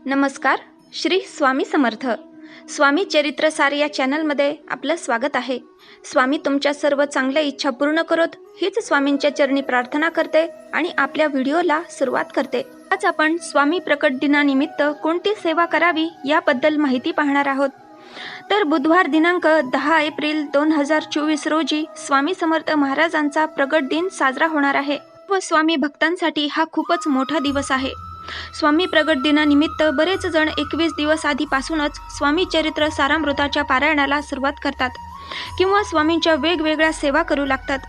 नमस्कार. श्री स्वामी समर्थ. स्वामी चरित्रसार या चॅनलमध्ये आपलं स्वागत आहे. स्वामी तुमच्या सर्व चांगल्या इच्छा पूर्ण करोत हीच स्वामींच्या चरणी प्रार्थना करते आणि आपल्या व्हिडिओला सुरुवात करते. आज आपण स्वामी प्रकट दिनानिमित्त कोणती सेवा करावी याबद्दल माहिती पाहणार आहोत. तर बुधवार दिनांक 10 एप्रिल 2024 रोजी स्वामी समर्थ महाराजांचा प्रकट दिन साजरा होणार आहे व स्वामी भक्तांसाठी हा खूपच मोठा दिवस आहे. स्वामी प्रगट दिनानिमित्त बरेच जण 21 दिवस आधीपासूनच स्वामी चरित्र सारामृताच्या पारायणाला सुरुवात करतात किंवा स्वामींच्या वेगवेगळ्या सेवा करू लागतात.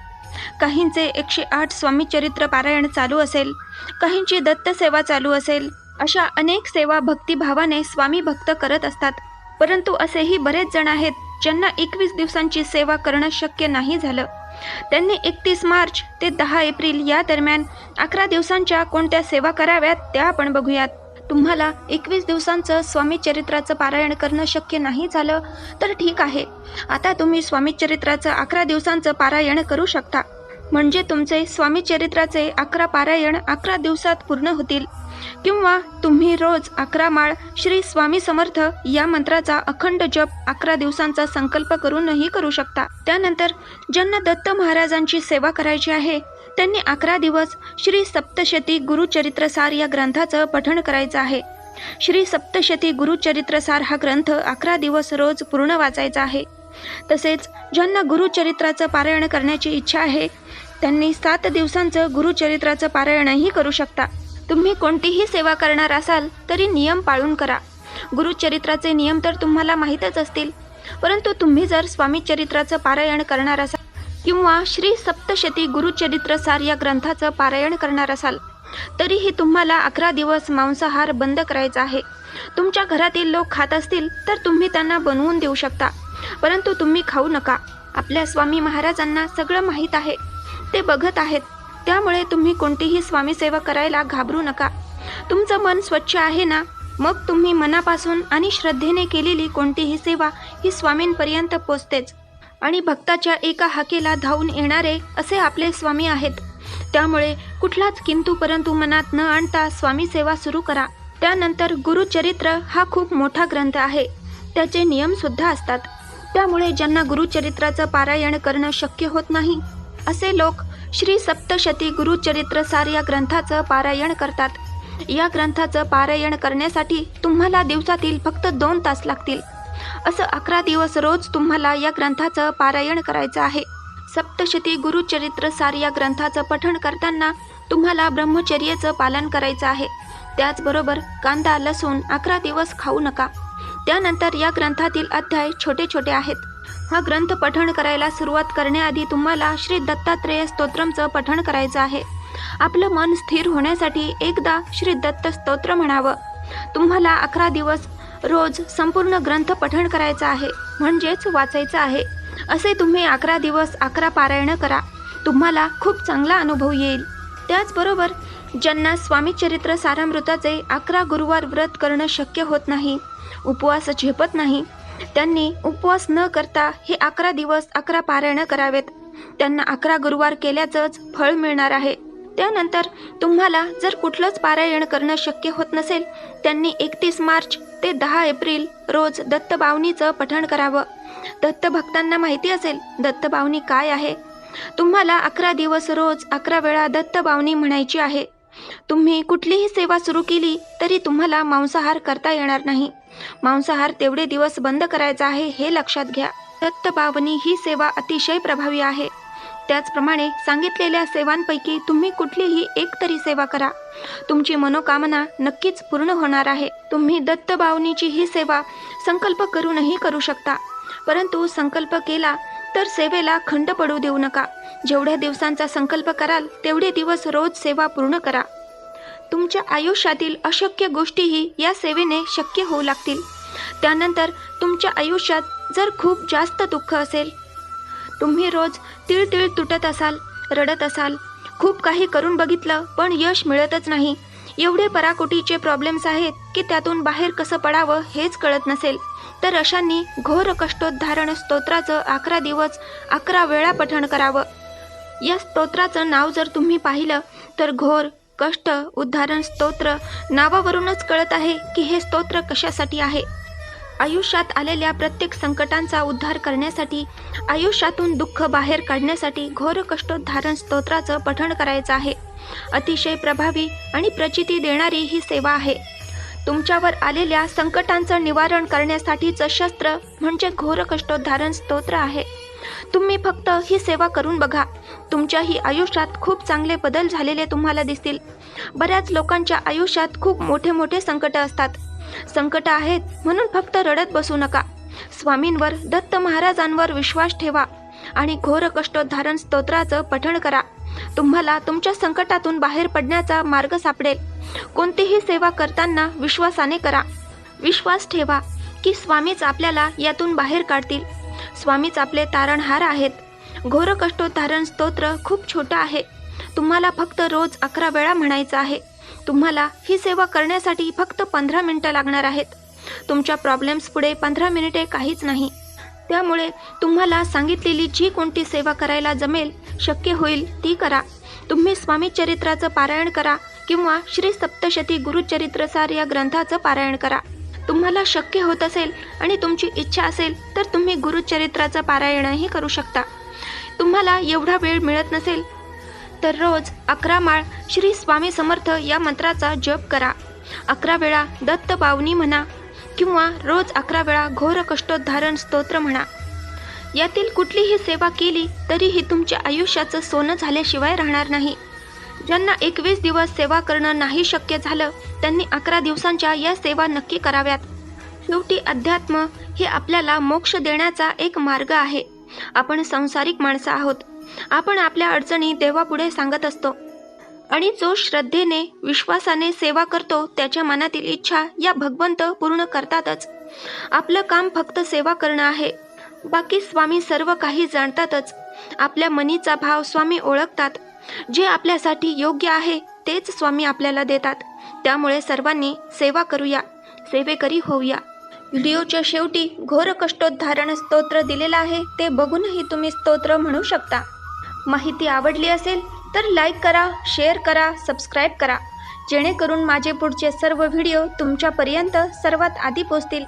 काहींचे 108 स्वामी चरित्र पारायण चालू असेल, काहींची दत्त सेवा चालू असेल. अशा अनेक सेवा भक्तिभावाने स्वामी भक्त करत असतात. परंतु असेही बरेच जण आहेत ज्यांना 21 दिवसांची सेवा करणं शक्य नाही झालं. त्यांनी 31 मार्च ते 10 एप्रिल या दरम्यान 11 दिवसांच्या कोणत्या सेवा कराव्यात त्या आपण बघूयात. तुम्हाला 21 दिवसांचं स्वामी चरित्राचं पारायण करणं शक्य नाही झालं तर ठीक आहे, आता तुम्ही स्वामी चरित्राचं 11 दिवसांचं पारायण करू शकता. म्हणजे तुमचे स्वामी चरित्राचे 11 पारायण 11 दिवसात पूर्ण होतील. किंवा तुम्ही रोज 11 माळ श्री स्वामी समर्थ या मंत्राचा अखंड जप 11 दिवसांचा संकल्प करूनही करू शकता. त्यानंतर ज्यांना दत्त महाराजांची सेवा करायची आहे त्यांनी 11 दिवस श्री सप्तशती गुरुचरित्रसार या ग्रंथाचं पठण करायचं आहे. श्री सप्तशती गुरुचरित्रसार हा ग्रंथ 11 दिवस रोज पूर्ण वाचायचा आहे. तसेच ज्यांना गुरुचरित्राचं पारायण करण्याची इच्छा आहे त्यांनी 7 दिवसांचं गुरुचरित्राचं पारायणही करू शकता. तुम्ही कोणतीही सेवा करणार असाल तरी नियम पाळून करा. गुरुचरित्राचे नियम तर तुम्हाला माहीतच असतील, परंतु तुम्ही जर स्वामी चरित्राचं पारायण करणार असाल किंवा श्री सप्तशती गुरुचरित्रसार या ग्रंथाचं पारायण करणार असाल तरीही तुम्हाला 11 दिवस मांसाहार बंद करायचा आहे. तुमच्या घरातील लोक खात असतील तर तुम्ही त्यांना बनवून देऊ शकता, परंतु तुम्ही खाऊ नका. आपल्या स्वामी महाराजांना सगळं माहीत आहे, ते बघत आहेत. त्यामुळे तुम्ही कोणतीही स्वामी सेवा करायला घाबरू नका. तुमचं मन स्वच्छ आहे ना, मग तुम्ही मनापासून आणि श्रद्धेने केलेली कोणतीही सेवा ही स्वामींपर्यंत पोचतेच. आणि भक्ताच्या एका हाकेला धावून येणारे असे आपले स्वामी आहेत. त्यामुळे कुठलाच किंतु परंतु मनात न आणता स्वामी सेवा सुरू करा. त्यानंतर गुरुचरित्र हा खूप मोठा ग्रंथ आहे, त्याचे नियमसुद्धा असतात. त्यामुळे ज्यांना गुरुचरित्राचं पारायण करणं शक्य होत नाही असे लोक श्री सप्तशती गुरुचरित्रसार या ग्रंथाचं पारायण करतात. या ग्रंथाचं पारायण करण्यासाठी तुम्हाला दिवसातील फक्त 2 तास लागतील. असं 11 दिवस रोज तुम्हाला या ग्रंथाचं पारायण करायचं आहे. सप्तशती गुरुचरित्रसार या ग्रंथाचं पठण करताना तुम्हाला ब्रह्मचर्याचं पालन करायचं आहे. त्याचबरोबर कांदा लसूण 11 दिवस खाऊ नका. त्यानंतर या ग्रंथातील अध्याय छोटे छोटे आहेत. हा ग्रंथ पठण करायला सुरुवात करण्याआधी तुम्हाला श्री दत्तात्रेय स्तोत्रमचं पठण करायचं आहे. आपलं मन स्थिर होण्यासाठी एकदा श्री दत्त स्तोत्र म्हणावं. तुम्हाला 11 दिवस रोज संपूर्ण ग्रंथ पठण करायचं आहे, म्हणजेच वाचायचं आहे. असे तुम्ही 11 दिवस 11 पारायण करा. तुम्हाला खूप चांगला अनुभव येईल. त्याचबरोबर ज्यांना स्वामी चरित्र सारामृताचे 11 गुरुवार व्रत करणं शक्य होत नाही, उपवास झेपत नाही, त्यांनी उपवास न करता हे 11 दिवस 11 पारायण करावेत. त्यांना 11 गुरुवार केल्याचंच फळ मिळणार आहे. त्यानंतर तुम्हाला जर कुठलंच पारायण करणं शक्य होत नसेल त्यांनी 31 मार्च ते 10 एप्रिल रोज दत्तबावनीचं पठण करावं. दत्त भक्तांना माहिती असेल दत्तबावनी काय आहे. तुम्हाला 11 दिवस रोज 11 वेळा दत्तबावनी म्हणायची आहे. तुम्ही कुठलीही सेवा सुरू केली तरी तुम्हाला मांसाहार करता येणार नाही. मांसाहार तेवढे दिवस बंद करायचा आहे हे लक्षात घ्या. दत्तबावनी ही सेवा अतिशय प्रभावी आहे. त्याचप्रमाणे सांगितलेल्या सेवांपैकी तुम्ही कुठलीही एक तरी सेवा करा. तुमची मनोकामना नक्कीच पूर्ण होणार आहे. तुम्ही दत्तबावनीची ही सेवा संकल्प करूनही करू शकता, परंतु संकल्प केला तर सेवेला खंड पडू देऊ नका. जेवढ्या दिवसांचा संकल्प कराल तेवढे दिवस रोज सेवा पूर्ण करा. तुमच्या आयुष्यातील अशक्य गोष्टीही या सेवेने शक्य होऊ लागतील. त्यानंतर तुमच्या आयुष्यात जर खूप जास्त दुःख असेल, तुम्ही रोज तिळतिळ तुटत असाल, रडत असाल, खूप काही करून बघितलं पण यश मिळतच नाही, एवढे पराकोटीचे प्रॉब्लेम्स आहेत की त्यातून बाहेर कसं पडावं हेच कळत नसेल, तर अशांनी घोर कष्टोद्धारण स्तोत्राचं 11 दिवस 11 वेळा पठण करावं. या स्तोत्राचं नाव जर तुम्ही पाहिलं तर घोर कष्ट उद्धारण स्तोत्र नावावरूनच कळत आहे की हे स्तोत्र कशासाठी आहे. आयुष्यात आलेल्या प्रत्येक संकटांचा उद्धार करण्यासाठी, आयुष्यातून दुःख बाहेर काढण्यासाठी घोर कष्टोद्धारण स्तोत्राचं पठण करायचं आहे. अतिशय प्रभावी आणि प्रचिती देणारी ही सेवा आहे. तुमच्यावर आलेल्या संकटांचं निवारण करण्यासाठीचं शस्त्र म्हणजे घोर कष्टोद्धारण स्तोत्र आहे. तुम्ही फक्त ही सेवा करून बघा. तुमच्याही आयुष्यात खूप चांगले बदल झालेले तुम्हाला दिसतील. बऱ्याच लोकांच्या आयुष्यात खूप मोठे मोठे संकट असतात. संकट आहेत म्हणून फक्त रडत बसू नका. स्वामींवर, दत्त महाराजांवर विश्वास ठेवा आणि घोर कष्टोद्धारण स्तोत्राचं पठण करा. तुम्हाला तुमच्या संकटातून बाहेर पडण्याचा मार्ग सापडेल. कोणतीही सेवा करताना विश्वासाने करा. विश्वास ठेवा की स्वामीच आपल्याला यातून बाहेर काढतील. स्वामीच आपले तारणहार आहेत. घोर कष्टोद्धारण स्तोत्र खूप छोटं आहे. तुम्हाला फक्त रोज 11 वेळा म्हणायचं आहे. तुम्हाला ही सेवा करण्यासाठी फक्त 15 मिनिटं लागणार आहेत. तुमच्या प्रॉब्लेम्स पुढे 15 मिनिटे काहीच नाही. त्यामुळे तुम्हाला सांगितलेली जी कोणती सेवा करायला जमेल, शक्य होईल ती करा. तुम्ही स्वामी चरित्राचं पारायण करा किंवा श्री सप्तशती गुरुचरित्रसार या ग्रंथाचं पारायण करा. तुम्हाला शक्य होत असेल आणि तुमची इच्छा असेल तर तुम्ही गुरुचरित्राचं पारायणही करू शकता. तुम्हाला एवढा वेळ मिळत नसेल तर रोज 11 माळ श्री स्वामी समर्थ या मंत्राचा जप करा. 11 वेळा दत्त पावनी म्हणा किंवा रोज 11 वेळा घोर कष्टोद्धारण स्तोत्र म्हणा. यातील कुठलीही सेवा केली तरीही तुमच्या आयुष्याचं सोनं झाल्याशिवाय राहणार नाही. ज्यांना 21 दिवस सेवा करणं नाही शक्य झालं त्यांनी 11 दिवसांच्या या सेवा नक्की कराव्यात. शेवटी अध्यात्म हे आपल्याला मोक्ष देण्याचा एक मार्ग आहे. आपण संसारिक माणसं आहोत. आपण आपल्या अडचणी देवापुढे सांगत असतो आणि जो श्रद्धेने, विश्वासाने सेवा करतो त्याच्या मनातील इच्छा या भगवंत पूर्ण करतातच. आपलं काम फक्त सेवा करणं आहे. बाकी स्वामी सर्व काही जाणतातच. आपल्या मनीचा भाव स्वामी ओळखतात. जे आपल्यासाठी योग्य आहे तेच स्वामी आपल्याला देतात. त्यामुळे सर्वांनी सेवा करूया, सेवेकरी होऊया. व्हिडिओच्या शेवटी घोर कष्टोद्धारण स्तोत्र दिलेलं आहे. ते बघूनही तुम्ही स्तोत्र म्हणू शकता. माहिती आवडली असेल तर लाईक करा, शेअर करा, सबस्क्राईब करा, जेणेकरून माझे पुढचे सर्व व्हिडिओ तुमच्यापर्यंत सर्वात आधी पोहोचतील.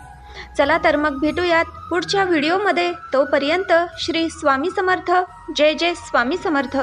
चला तर मग भेटूयात पुढच्या व्हिडिओमध्ये. तोपर्यंत श्री स्वामी समर्थ. जय जय स्वामी समर्थ.